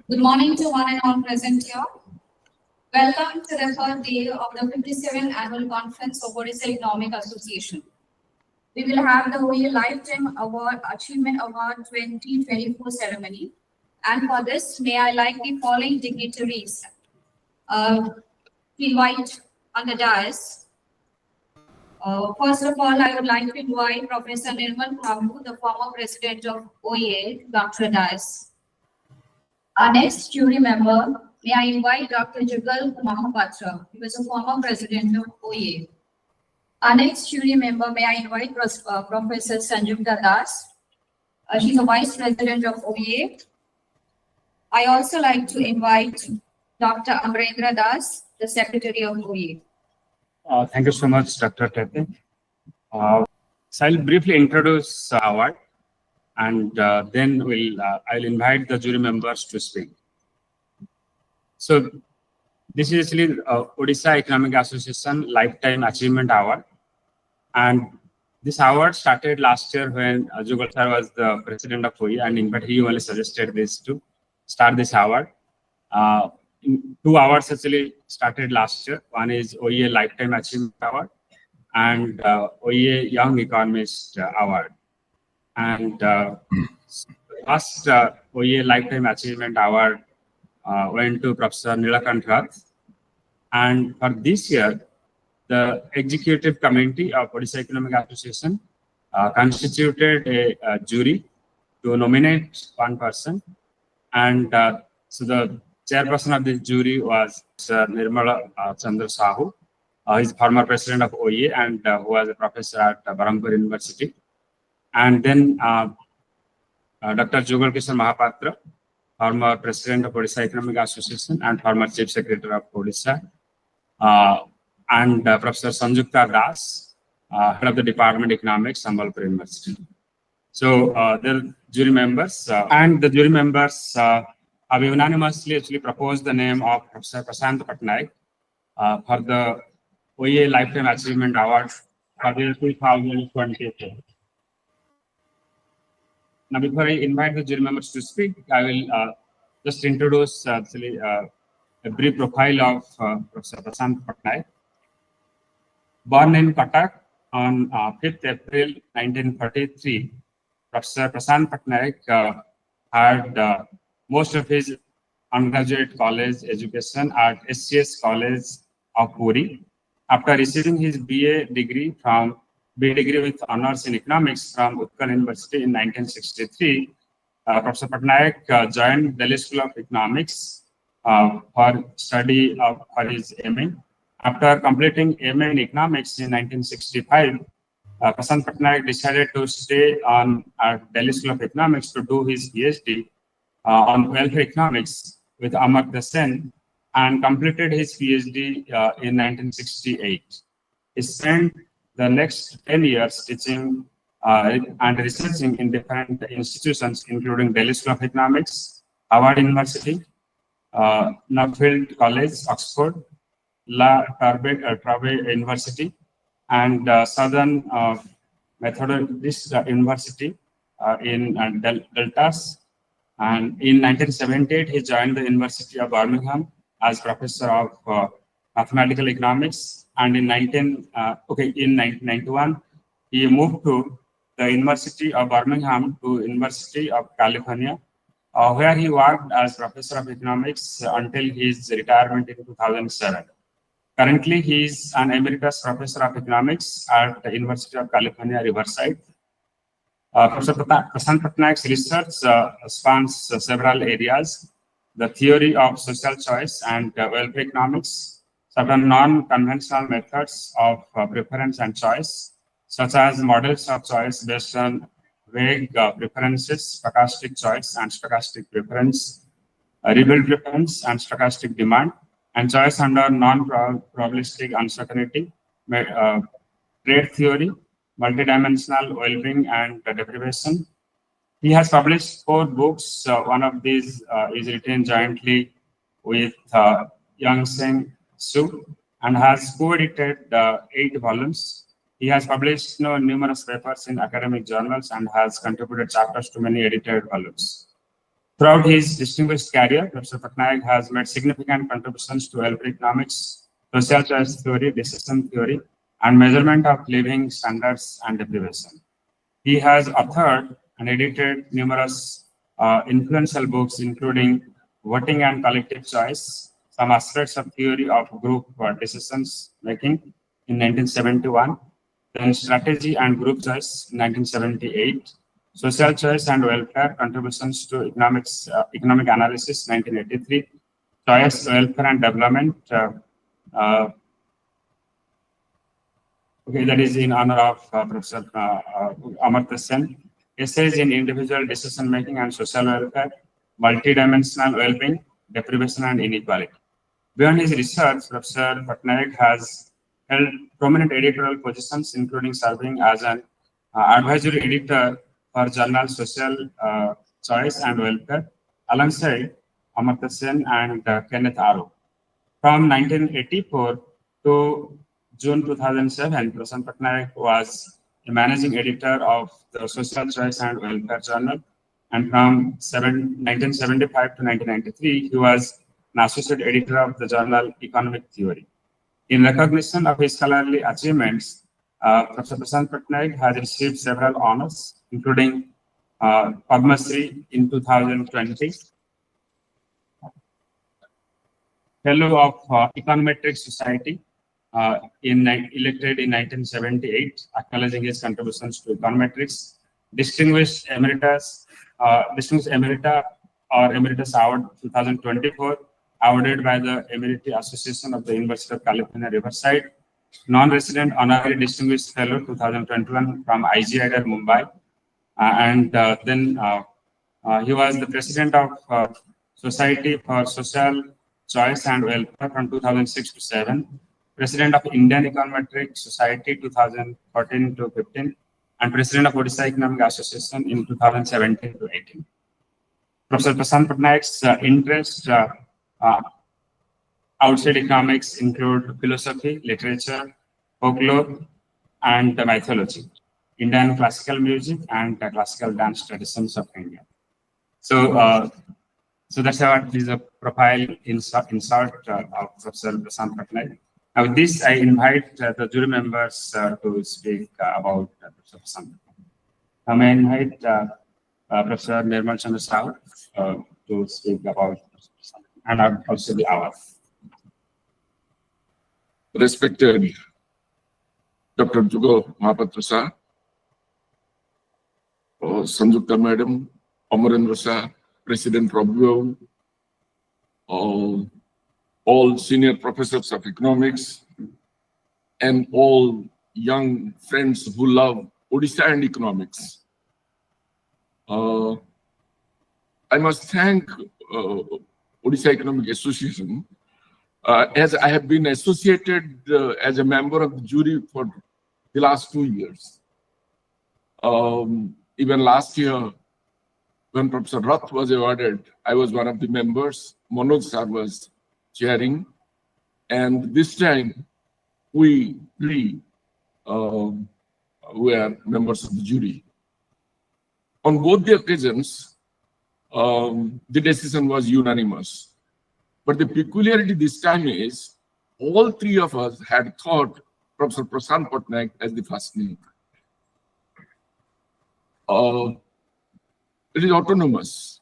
Good morning to one and all present here. Welcome to the third day of the 57th Annual Conference of Odisha Economic Association. We will have the OEA Lifetime Award Achievement Award 2024 ceremony. And for this, may I like the following dignitaries to invite on the dais. First of all, I would like to invite Professor Nirmal Prabhu, the former president of OEA, Dr. Dais. Our next jury member, may I invite Dr. Jugal Mahapatra, who is a former president of OEA. Our next jury member, may I invite Professor Sanjukta Das. She's a vice president of OEA. I also like to invite Dr. Amrendra Das, the secretary of OEA. Thank you so much, Dr. Tete. So I'll briefly introduce the award, and then I'll invite the jury members to speak. So this is actually Odisha Economic Association Lifetime Achievement Award, and this award started last year when Jugal sir was the president of OEA, and in fact he only suggested this to start this award. Two awards actually started last year. One is OEA Lifetime Achievement Award and OEA Young Economist Award. And first OEA Lifetime Achievement Award went to Professor Nilakant Rath. And for this year, the Executive Committee of Odisha Economic Association constituted a jury to nominate one person. And so the chairperson of this jury was Nirmala Chandra Sahu. He's former president of OEA and who was a professor at Barampur University. And then Dr. Jugal Kishore Mahapatra, former president of Odisha Economic Association and former chief secretary of Odisha. And Professor Sanjukta Das, head of the Department of Economics, Sambalpur University. So the jury members have unanimously actually proposed the name of Professor Prasant Pattanaik for the OEA Lifetime Achievement Award for the 2024. Now, before I invite the jury members to speak, I will just introduce actually a brief profile of Professor Prasant Pattanaik. Born in Cutback on 5th April 1943, Professor Prasant Pattanaik had most of his undergraduate college education at SCS College of Puri. After receiving his BA degree with honors in economics from Utkal University in 1963, Professor Pattanaik joined Delhi School of Economics for study for his MA. After completing MA in economics in 1965, Prasant Pattanaik decided to stay on at Delhi School of Economics to do his PhD on welfare economics with Amartya Sen and completed his PhD in 1968. He spent the next 10 years teaching and researching in different institutions, including Delhi School of Economics, Harvard University, Nuffield College, Oxford, La Trobe University, and Southern Methodist University in Deltas. And in 1978, he joined the University of Birmingham as professor of mathematical economics. And in 1991, he moved to the University of Birmingham to University of California, where he worked as professor of economics until his retirement in 2007. Currently, he is an emeritus professor of economics at the University of California, Riverside. Professor Prasant Pattanaik's research spans several areas: the theory of social choice and welfare economics, certain non-conventional methods of preference and choice, such as models of choice based on vague preferences, stochastic choice and stochastic preference, rebuild preference and stochastic demand, and choice under non-probabilistic uncertainty, trade theory, multidimensional well-being and deprivation. He has published 4 books. One of these is written jointly with Yang Seng Su and has co-edited 8 volumes. He has published numerous papers in academic journals and has contributed chapters to many edited volumes. Throughout his distinguished career, Professor Pattanaik has made significant contributions to welfare economics, social choice theory, decision theory, and measurement of living standards and deprivation. He has authored and edited numerous influential books, including Voting and Collective Choice, Some Aspects of Theory of Group Decisions Making in 1971, then Strategy and Group Choice in 1978, Social Choice and Welfare, Contributions to Economic Analysis, 1983, Choice, Welfare and Development, that is in honor of Professor Amartya Sen. Essays in Individual Decision Making and Social Welfare, Multidimensional Well-being, Deprivation and Inequality. Beyond his research, Professor Pattanaik has held prominent editorial positions, including serving as an advisory editor for journal Social Choice and Welfare, alongside Amartya Sen and Kenneth Arrow. From 1984 to June 2007, Prasant Pattanaik was a managing editor of the Social Choice and Welfare Journal, and from 1975 to 1993, he was an associate editor of the journal Economic Theory. In recognition of his scholarly achievements, Professor Prasant Pattanaik has received several honors, including Padma Shri in 2020, Fellow of Econometric Society, elected in 1978, acknowledging his contributions to econometrics, Distinguished Emeritus or Emeritus Award 2024, awarded by the Emeriti Association of the University of California, Riverside, Non-Resident Honorary Distinguished Fellow 2021 from IGIDER, Mumbai, then he was the President of Society for Social Choice and Welfare from 2006 to 7, President of Indian Econometric Society 2014 to 15, and President of Odisha Economic Association in 2017 to 18. Professor Prasant Pattanaik's interests outside economics include philosophy, literature, folklore, and mythology, Indian classical music, and classical dance traditions of India. So that's what is a profile insert of Professor Prasant Pattanaik. Now, with this, I invite the jury members to speak about Professor Prasant Pattanaik. May I invite Professor Nirmal Chandra Sahu to speak about Professor Prasant and also the hour. Respected Dr. Jugo Mahapatra Sir, Sanjukta Madam, Amarendra Sir, President Prabhu, all senior professors of economics, and all young friends who love Odisha and economics. I must thank Odisha Economic Association, as I have been associated as a member of the jury for the last 2 years. Even last year, when Professor Rath was awarded, I was one of the members. Manoj Sir was chairing. And this time, we three were members of the jury. On both the occasions, the decision was unanimous. But the peculiarity this time is, all three of us had thought Professor Prasant Pattanaik as the first name. It is autonomous.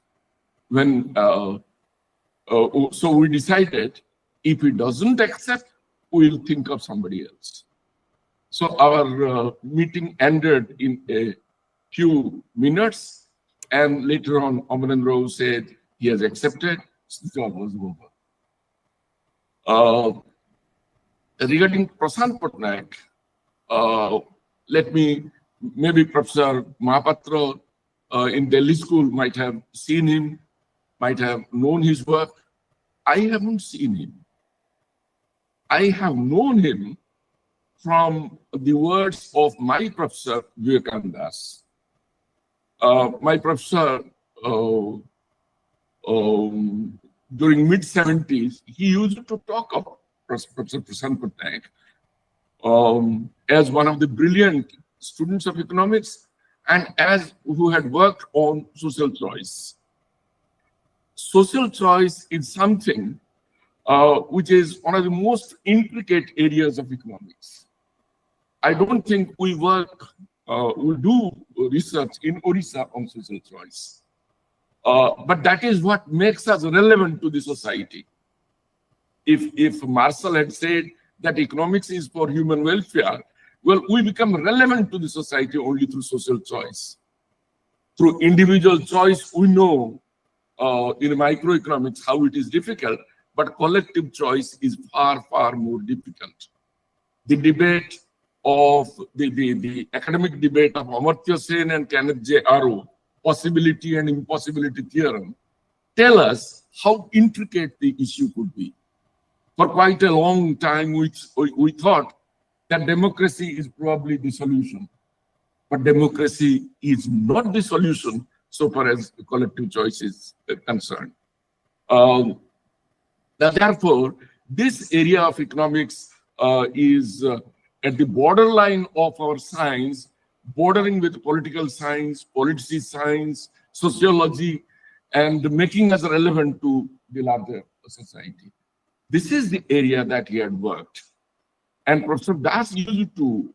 So we decided, if he doesn't accept, we'll think of somebody else. So our meeting ended in a few minutes, and later on, Amarendra said he has accepted. So the job was over. Regarding Prasant Pattanaik, maybe Professor Mahapatra in Delhi school might have seen him, might have known his work. I haven't seen him. I have known him from the words of my professor, Vivekananda. My professor, during mid-70s, he used to talk of Professor Prasant Pattanaik as one of the brilliant students of economics and as who had worked on social choice. social choice is something which is one of the most intricate areas of economics. I don't think we do research in Odisha on social choice. But that is what makes us relevant to the society. If Marshall had said that economics is for human welfare, well, we become relevant to the society only through social choice. Through individual choice, we know in microeconomics how it is difficult, but collective choice is far, far more difficult. The debate of the academic debate of Amartya Sen and Kenneth J. Arrow, possibility and impossibility theorem, tell us how intricate the issue could be. For quite a long time, we thought that democracy is probably the solution. But democracy is not the solution so far as collective choice is concerned. Therefore, this area of economics is at the borderline of our science, bordering with political science, policy science, sociology, and making us relevant to the larger society. This is the area that he had worked. And Professor Das used to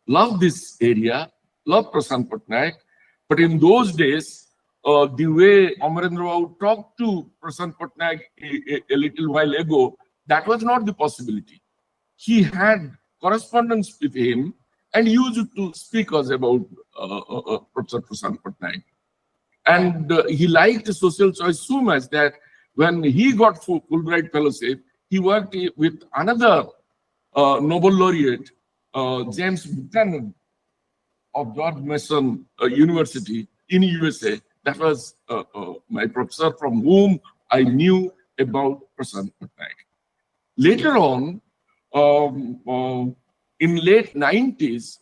love this area, love Prasant Pattanaik. But in those days, the way Amarendra Babu talked to Prasant Pattanaik a little while ago, that was not the possibility. He had correspondence with him and used to speak us about Professor Prasant Pattanaik. And he liked social choice so much that when he got Fulbright Fellowship, he worked with another Nobel laureate, James Buchanan of George Mason University in USA. That was my professor from whom I knew about Prasant Pattanaik. Later on, in late 90s,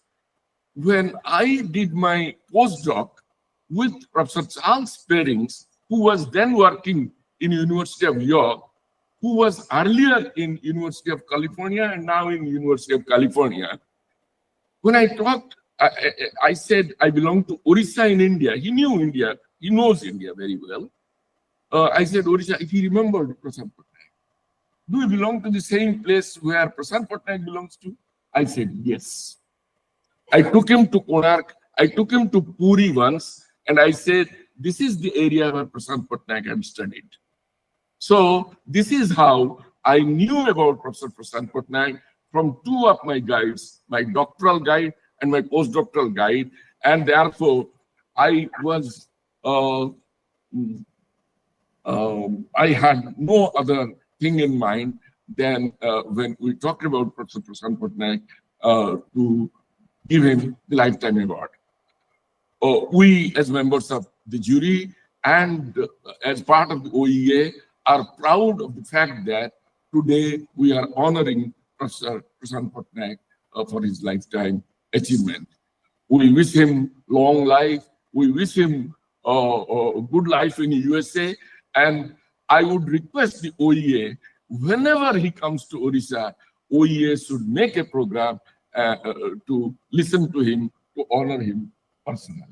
when I did my postdoc with Professor Charles Perrings, who was then working in University of York, who was earlier in University of California and now in University of California. When I talked, I said I belong to Odisha in India. He knew India. He knows India very well. I said, Odisha, if he remembered Prasant Pattanaik, do you belong to the same place where Prasant Pattanaik belongs to? I said, yes. I took him to Konark. I took him to Puri once, and I said, this is the area where Prasant Pattanaik had studied. So this is how I knew about Professor Prasant Pattanaik from two of my guides, my doctoral guide and my postdoctoral guide, and therefore I was I had no other thing in mind than when we talked about Professor Prasant Pattanaik to give him the Lifetime Award. We, as members of the jury and as part of the OEA, are proud of the fact that today we are honoring Professor Prasant Pattanaik for his lifetime achievement. We wish him long life. We wish him a good life in the USA. And I would request the OEA, whenever he comes to Odisha, OEA should make a program to listen to him, to honor him personally.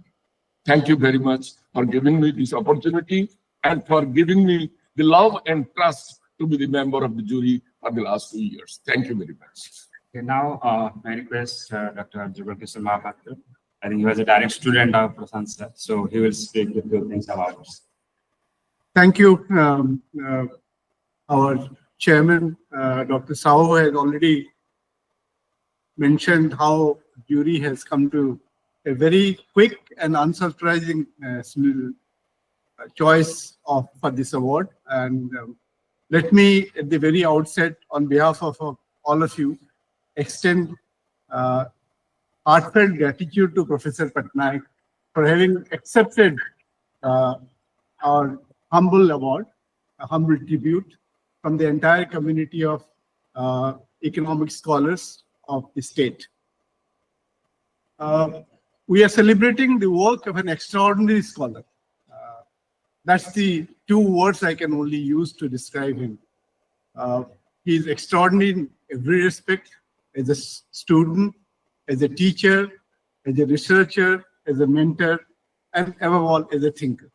Thank you very much for giving me this opportunity and for giving me the love and trust to be the member of the jury for the last 2 years. Thank you very much. Okay, now I request Dr. Jugal Kishore Mahapatra. I think he was a direct student of Prasant sir, so he will speak a few things about us. Thank you. Our chairman, Dr. Sao, has already mentioned how jury has come to a very quick and unsurprising choice for this award. And let me, at the very outset, on behalf of all of you, extend heartfelt gratitude to Professor Pattanaik for having accepted our humble award, a humble tribute from the entire community of economic scholars of the state. We are celebrating the work of an extraordinary scholar. That's the two words I can only use to describe him. He is extraordinary in every respect, as a student, as a teacher, as a researcher, as a mentor, and above all, as a thinker.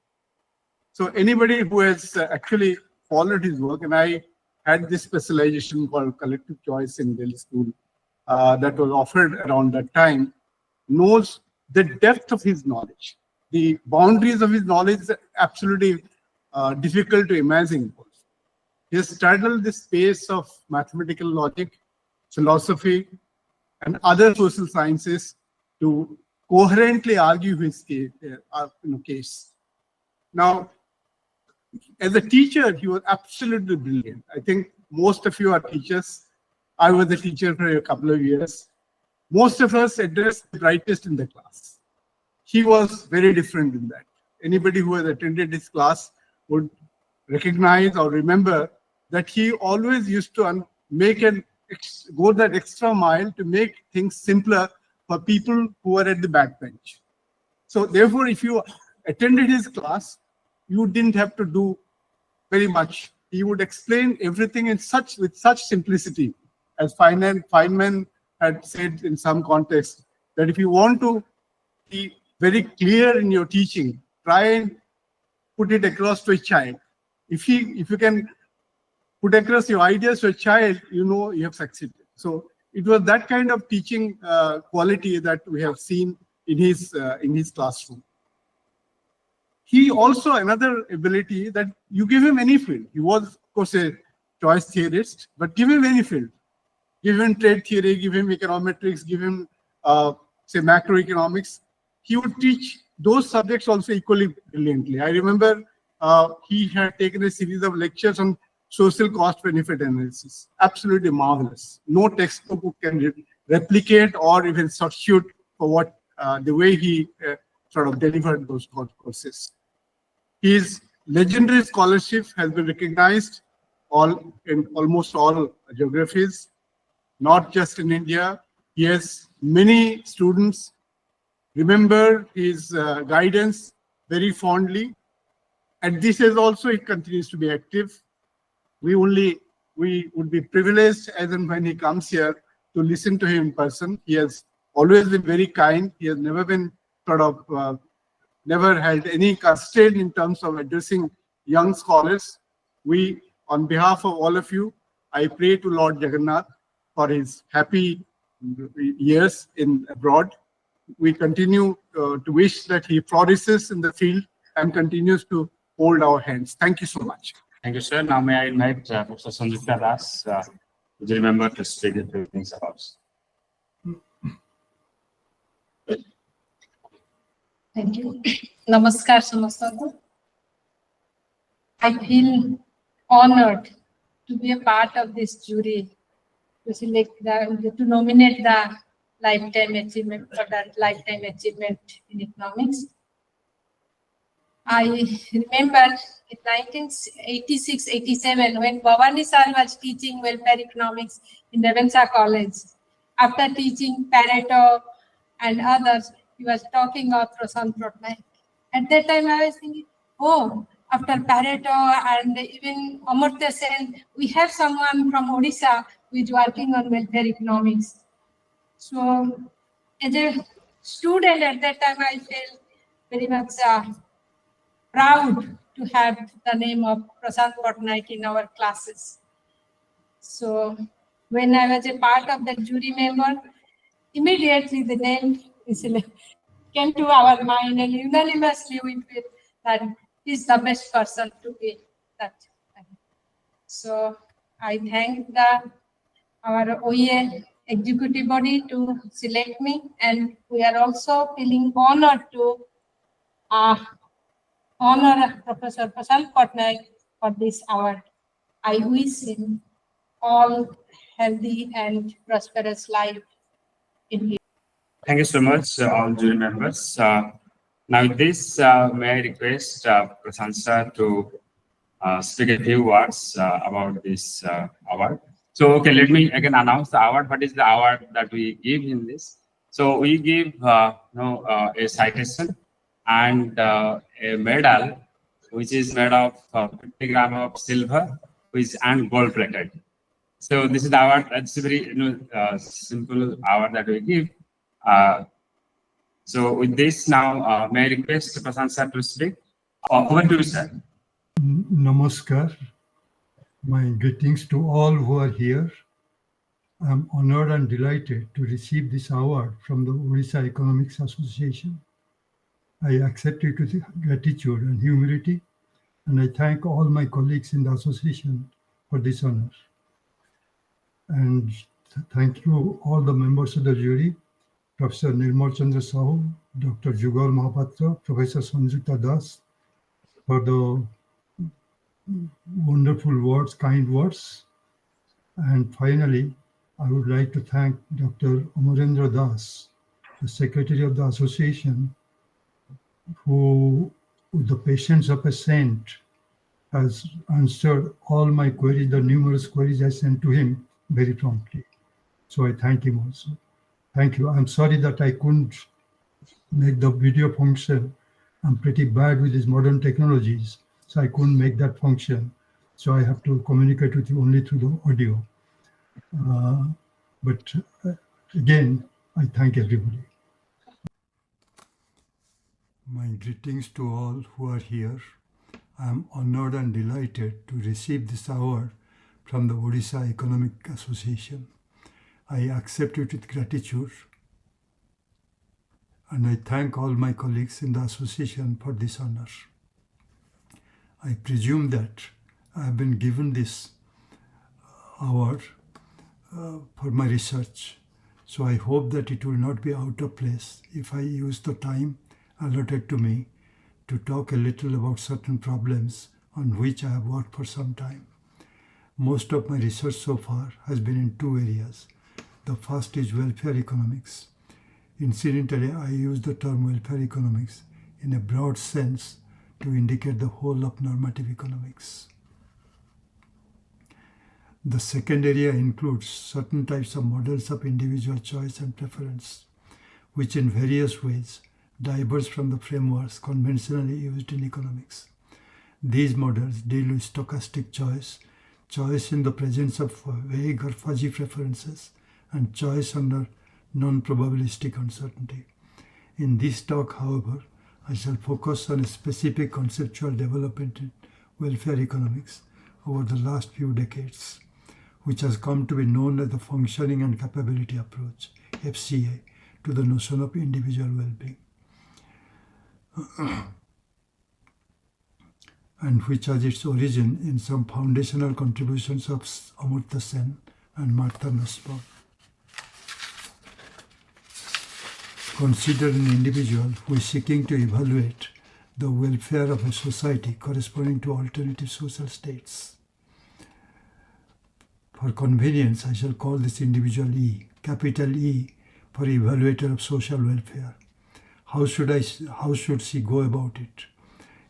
So anybody who has actually followed his work, and I had this specialization called collective choice in Delhi school that was offered around that time, knows the depth of his knowledge. The boundaries of his knowledge is absolutely difficult to imagine. He has straddled the space of mathematical logic, philosophy, and other social sciences to coherently argue his case. Now, as a teacher, he was absolutely brilliant. I think most of you are teachers. I was a teacher for a couple of years. Most of us addressed the brightest in the class. He was very different in that. Anybody who has attended his class would recognize or remember that he always used to go that extra mile to make things simpler for people who are at the back bench. So therefore, if you attended his class, you didn't have to do very much. He would explain everything with such simplicity, as Feynman had said in some context, that if you want to be very clear in your teaching, try and put it across to a child. If you can put across your ideas to a child, you know you have succeeded. So it was that kind of teaching quality that we have seen in his classroom. He also, another ability that you give him any field. He was, of course, a choice theorist, but give him any field. Give him trade theory, give him econometrics, give him, say, macroeconomics. He would teach those subjects also equally brilliantly. I remember he had taken a series of lectures on social cost-benefit analysis. Absolutely marvelous. No textbook can replicate or even substitute for what the way he sort of delivered those courses. His legendary scholarship has been recognized in almost all geographies, not just in India. He has many students remember his guidance very fondly. At this age also, he continues to be active. We would be privileged as and when he comes here to listen to him in person. He has always been very kind. He has never been sort of, never had any constraint in terms of addressing young scholars. We, on behalf of all of you, I pray to Lord Jagannath for his happy years abroad. We continue to wish that he flourishes in the field and continues to hold our hands. Thank you so much. Thank you, sir. Now may I invite Professor Sanjukta Das, would you remember to speak a few things about? Thank you. Namaskar, Samastaku. I feel honored to be a part of this jury to nominate the lifetime achievement for that lifetime achievement in economics. I remember in 1986-87 when Bhavani sir was teaching welfare economics in Ravenshaw College. After teaching Pareto and others, he was talking of Prasant. At that time, I was thinking, oh, after Pareto and even Amartya Sen, we have someone from Odisha who is working on welfare economics. So, as a student at that time, I felt very much proud to have the name of Prasant Pattanaik in our classes. So, when I was a part of the jury member, immediately the name came to our mind, and unanimously we feel that he's the best person to be that. So I thank our OEA executive body to select me, and we are also feeling honored to honor Professor Prasant Pattanaik for this award. I wish him all healthy and prosperous life in his. Thank you so much, all jury members. Now, with this, may I request Prasant sir to speak a few words about this award. So, okay, let me again announce the award. What is the award that we give in this? So, we give a citation and a medal, which is made of 50 grams of silver, and gold plated. So, this is the award. That's a very simple award that we give. So with this now, may I request Prasant sir to speak? Over to you, sir. Namaskar. My greetings to all who are here. I'm honored and delighted to receive this award from the Odisha Economics Association. I accept it with gratitude and humility, and I thank all my colleagues in the association for this honor. And thank you all the members of the jury, Professor Nirmal Chandra Sahu, Dr. Jugal Mahapatra, Professor Sanjukta Das, for the wonderful words, kind words. And finally, I would like to thank Dr. Amarendra Das, the Secretary of the Association, who, with the patience of a saint, has answered all my queries, the numerous queries I sent to him very promptly. So I thank him also. Thank you. I'm sorry that I couldn't make the video function. I'm pretty bad with these modern technologies, so I couldn't make that function. So I have to communicate with you only through the audio. But again, I thank everybody. My greetings to all who are here. I am honored and delighted to receive this award from the Odisha Economic Association. I accept it with gratitude, and I thank all my colleagues in the association for this honor. I presume that I have been given this award for my research, so I hope that it will not be out of place if I use the time allotted to me to talk a little about certain problems on which I have worked for some time. Most of my research so far has been in two areas. The first is welfare economics. Incidentally, I use the term welfare economics in a broad sense to indicate the whole of normative economics. The second area includes certain types of models of individual choice and preference, which in various ways diverge from the frameworks conventionally used in economics. These models deal with stochastic choice, choice in the presence of vague or fuzzy preferences, and choice under non-probabilistic uncertainty. In this talk, however, I shall focus on a specific conceptual development in welfare economics over the last few decades, which has come to be known as the functioning and capability approach, FCA, to the notion of individual well-being, and which has its origin in some foundational contributions of Amartya Sen and Martha Nussbaum. Consider an individual who is seeking to evaluate the welfare of a society corresponding to alternative social states. For convenience, I shall call this individual E, capital E, for evaluator of social welfare. How should she go about it?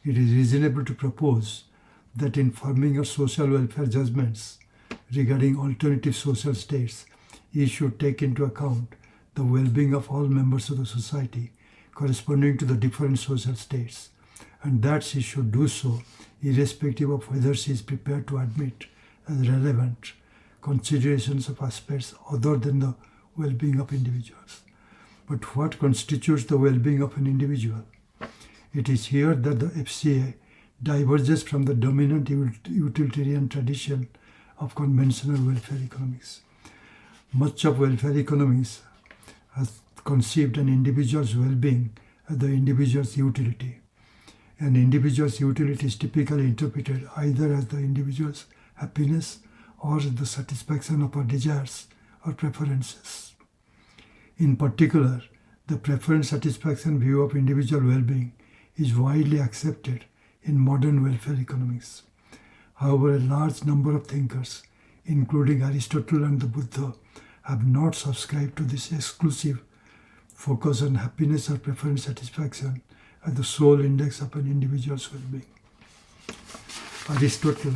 It is reasonable to propose that in forming her social welfare judgments regarding alternative social states, E should take into account the well-being of all members of the society corresponding to the different social states, and that she should do so irrespective of whether she is prepared to admit as relevant considerations of aspects other than the well-being of individuals. But what constitutes the well-being of an individual? It is here that the FCA diverges from the dominant utilitarian tradition of conventional welfare economics. Much of welfare economics has conceived an individual's well-being as the individual's utility. An individual's utility is typically interpreted either as the individual's happiness or as the satisfaction of our desires or preferences. In particular, the preference satisfaction view of individual well-being is widely accepted in modern welfare economics. However, a large number of thinkers, including Aristotle and the Buddha, have not subscribed to this exclusive focus on happiness or preference satisfaction as the sole index of an individual's well-being. Aristotle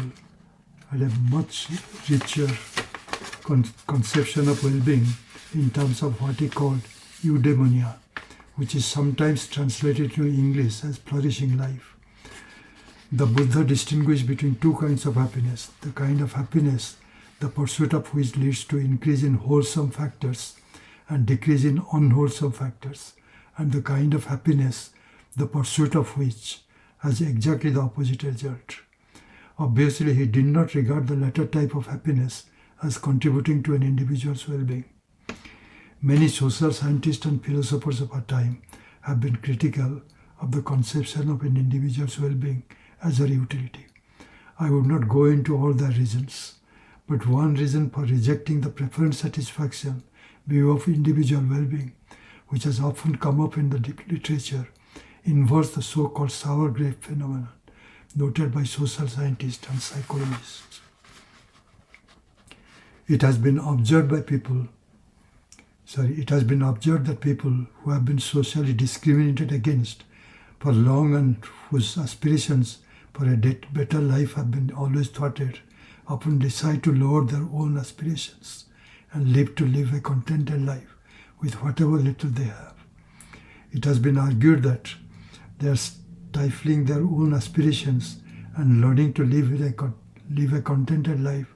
had a much richer conception of well-being in terms of what he called eudaimonia, which is sometimes translated to English as flourishing life. The Buddha distinguished between two kinds of happiness: the kind of happiness the pursuit of which leads to increase in wholesome factors and decrease in unwholesome factors, and the kind of happiness the pursuit of which has exactly the opposite result. Obviously, he did not regard the latter type of happiness as contributing to an individual's well-being. Many social scientists and philosophers of our time have been critical of the conception of an individual's well-being as a utility. I would not go into all their reasons, but one reason for rejecting the preference satisfaction view of individual well-being, which has often come up in the literature, involves the so-called sour grape phenomenon, noted by social scientists and psychologists. It has been observed that people who have been socially discriminated against for long and whose aspirations for a better life have been always thwarted, often decide to lower their own aspirations and live a contented life with whatever little they have. It has been argued that they are stifling their own aspirations and learning to live a contented life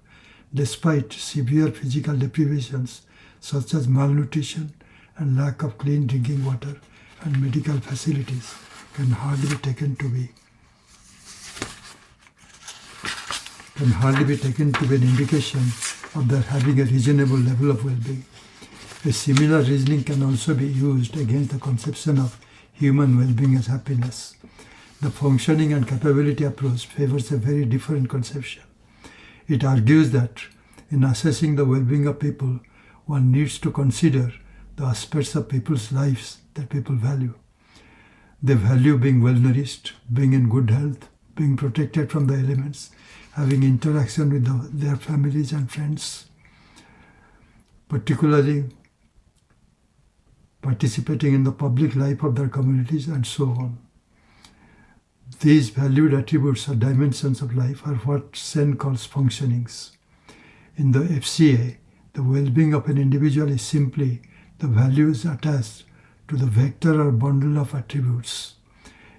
despite severe physical deprivations such as malnutrition and lack of clean drinking water and medical facilities can hardly be taken to be an indication of their having a reasonable level of well-being. A similar reasoning can also be used against the conception of human well-being as happiness. The functioning and capability approach favors a very different conception. It argues that in assessing the well-being of people, one needs to consider the aspects of people's lives that people value. They value being well-nourished, being in good health, being protected from the elements, having interaction with their families and friends, particularly participating in the public life of their communities, and so on. These valued attributes or dimensions of life are what Sen calls functionings. In the FCA, the well-being of an individual is simply the values attached to the vector or bundle of attributes.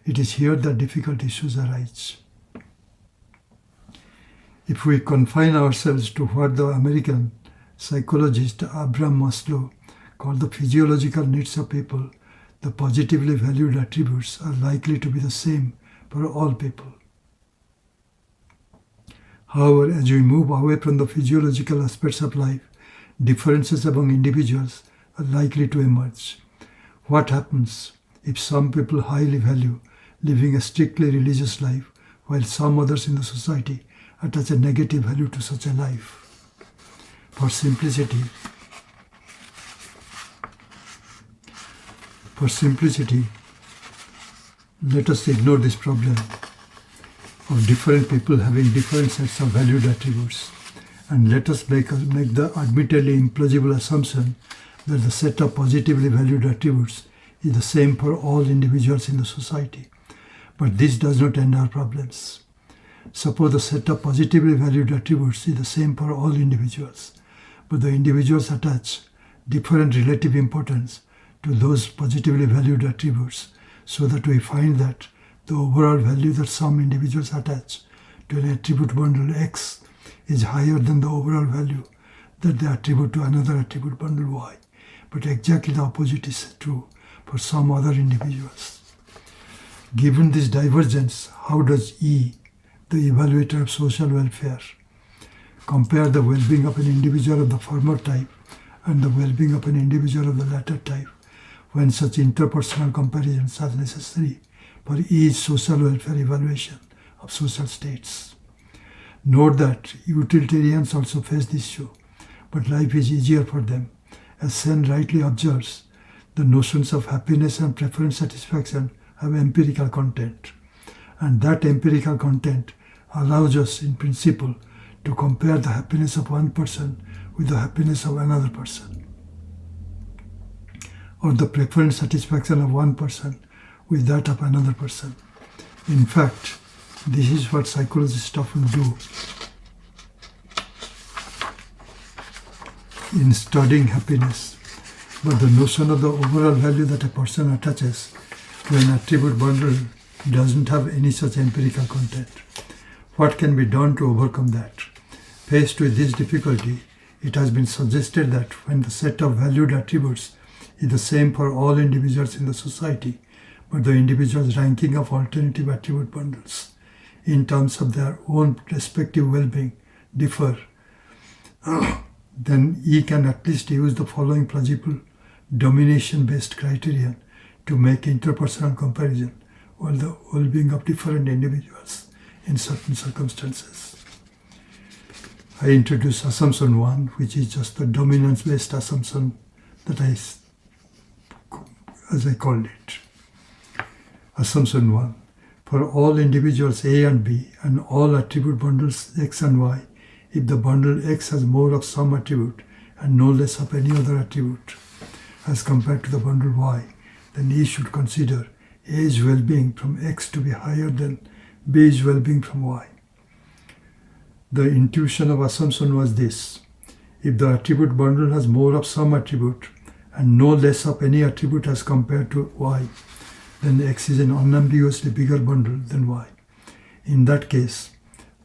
It is here that difficult issues arise. If we confine ourselves to what the American psychologist Abraham Maslow called the physiological needs of people, the positively valued attributes are likely to be the same for all people. However, as we move away from the physiological aspects of life, differences among individuals are likely to emerge. What happens if some people highly value living a strictly religious life, while some others in the society attach a negative value to such a life? For simplicity, let us ignore this problem of different people having different sets of valued attributes, and let us make the admittedly implausible assumption that the set of positively valued attributes is the same for all individuals in the society. But this does not end our problems. Suppose the set of positively valued attributes is the same for all individuals, but the individuals attach different relative importance to those positively valued attributes, so that we find that the overall value that some individuals attach to an attribute bundle X is higher than the overall value that they attribute to another attribute bundle Y. But exactly the opposite is true for some other individuals. Given this divergence, how does E, the evaluator of social welfare, compare the well-being of an individual of the former type and the well-being of an individual of the latter type, when such interpersonal comparisons are necessary for each social welfare evaluation of social states? Note that utilitarians also face this issue, but life is easier for them. As Sen rightly observes, the notions of happiness and preference satisfaction have empirical content, and that empirical content allows us, in principle, to compare the happiness of one person with the happiness of another person, or the preference satisfaction of one person with that of another person. In fact, this is what psychologists often do in studying happiness. But the notion of the overall value that a person attaches to an attribute bundle doesn't have any such empirical content. What can be done to overcome that? Faced with this difficulty, it has been suggested that when the set of valued attributes is the same for all individuals in the society, but the individual's ranking of alternative attribute bundles in terms of their own respective well-being differ, then E can at least use the following plausible domination-based criterion to make interpersonal comparison of the well-being of different individuals in certain circumstances. I introduce assumption 1, which is just the dominance-based assumption that as I called it. Assumption 1. For all individuals A and B and all attribute bundles X and Y, if the bundle X has more of some attribute and no less of any other attribute as compared to the bundle Y, then E should consider A's well-being from X to be higher than B's well-being from Y. The intuition of assumption was this: if the attribute bundle has more of some attribute and no less of any attribute as compared to Y, then X is an unambiguously bigger bundle than Y. In that case,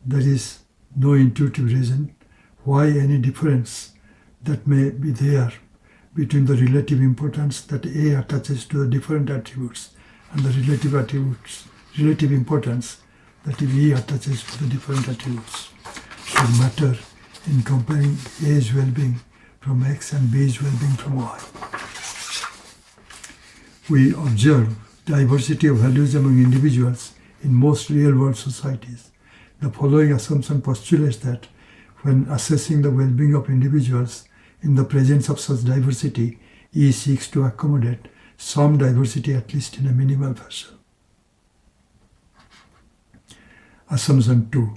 there is no intuitive reason why any difference that may be there between the relative importance that A attaches to the different attributes and the relative importance that E attaches to the different attributes should matter in comparing A's well-being from X and B's well-being from Y. We observe diversity of values among individuals in most real-world societies. The following assumption postulates that when assessing the well-being of individuals in the presence of such diversity, E seeks to accommodate some diversity at least in a minimal fashion. Assumption 2.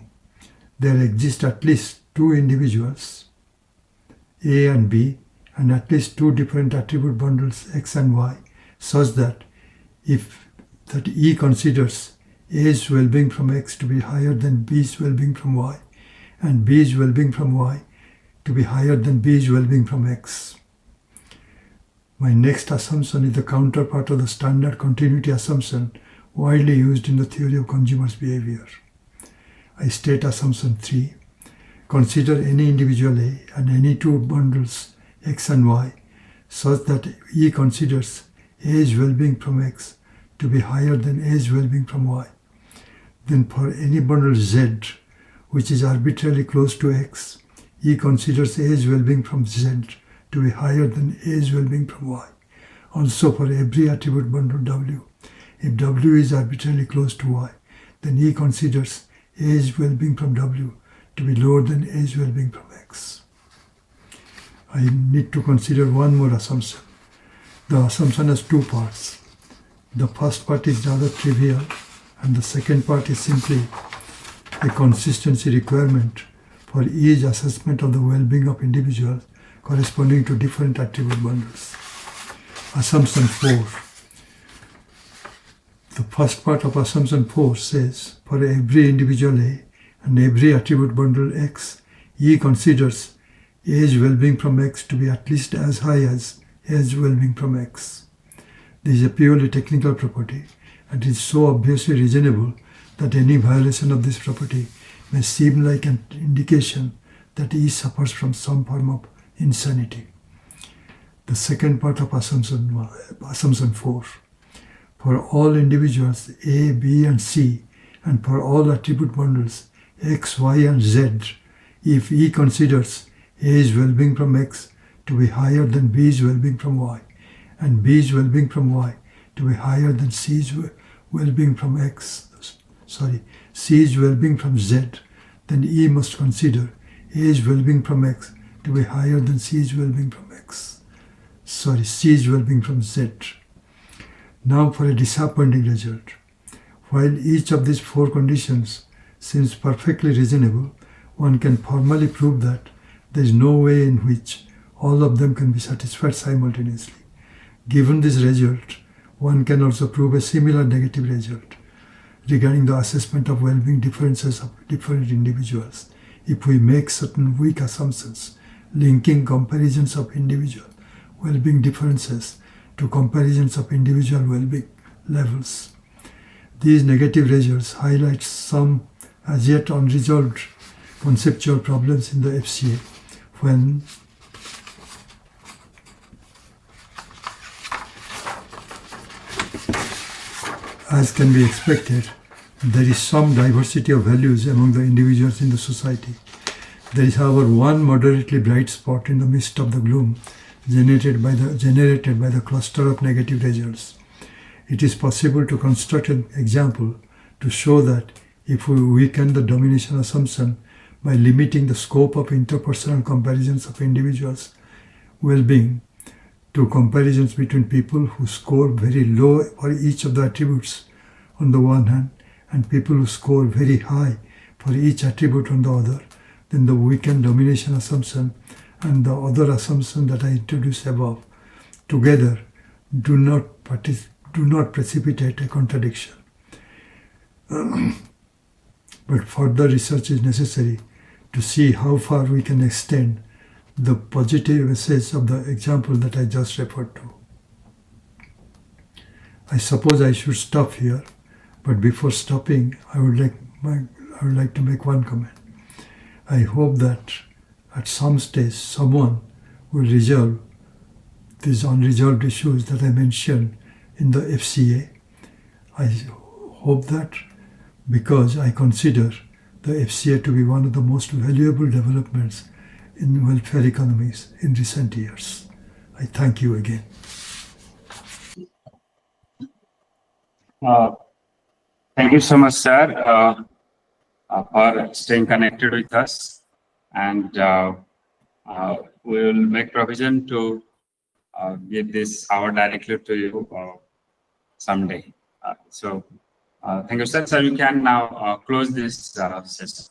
There exist at least two individuals, A and B, and at least two different attribute bundles X and Y, such that E considers A's well-being from X to be higher than B's well-being from Y, and B's well-being from Y to be higher than B's well-being from X. My next assumption is the counterpart of the standard continuity assumption widely used in the theory of consumers' behavior. I state assumption 3. Consider any individual A and any two bundles X and Y such that E considers A's well-being from X to be higher than A's well-being from Y. Then for any bundle Z, which is arbitrarily close to X, E considers A's well-being from Z to be higher than A's well-being from Y. Also for every attribute bundle W, if W is arbitrarily close to Y, then E considers A's well-being from W to be lower than A's well-being from X. I need to consider one more assumption. The assumption has two parts. The first part is rather trivial, and the second part is simply a consistency requirement for each assessment of the well-being of individuals corresponding to different attribute bundles. Assumption 4. The first part of assumption 4 says, for every individual A and every attribute bundle X, E considers A's well-being from X to be at least as high as A's well-being from X. This is a purely technical property, and it is so obviously reasonable that any violation of this property may seem like an indication that E suffers from some form of insanity. The second part of assumption 4. For all individuals A, B, and C, and for all attribute bundles X, Y, and Z, if E considers A's well-being from X to be higher than B's well-being from Y, and B's well-being from Y to be higher than C's well-being from C's well-being from Z, then E must consider A's well-being from X to be higher than C's well-being from C's well-being from Z. Now for a disappointing result. While each of these four conditions seems perfectly reasonable, one can formally prove that there is no way in which all of them can be satisfied simultaneously. Given this result, one can also prove a similar negative result regarding the assessment of well-being differences of different individuals if we make certain weak assumptions linking comparisons of individual well-being differences to comparisons of individual well-being levels. These negative results highlight some as yet unresolved conceptual problems in the FCA when as can be expected, there is some diversity of values among the individuals in the society. There is, however, one moderately bright spot in the midst of the gloom generated by the cluster of negative results. It is possible to construct an example to show that if we weaken the domination assumption by limiting the scope of interpersonal comparisons of individuals' well-being to comparisons between people who score very low for each of the attributes on the one hand and people who score very high for each attribute on the other, then the weakened domination assumption and the other assumption that I introduced above together do not precipitate a contradiction. But further research is necessary to see how far we can extend the positive message of the example that I just referred to. I suppose I should stop here, but before stopping, I would like to make one comment. I hope that at some stage someone will resolve these unresolved issues that I mentioned in the FCA. I hope that because I consider the FCA to be one of the most valuable developments in welfare economies in recent years. I thank you again. Thank you so much, sir, for staying connected with us, and we will make provision to give this hour directly to you someday. So thank you, sir. So you can now close this session.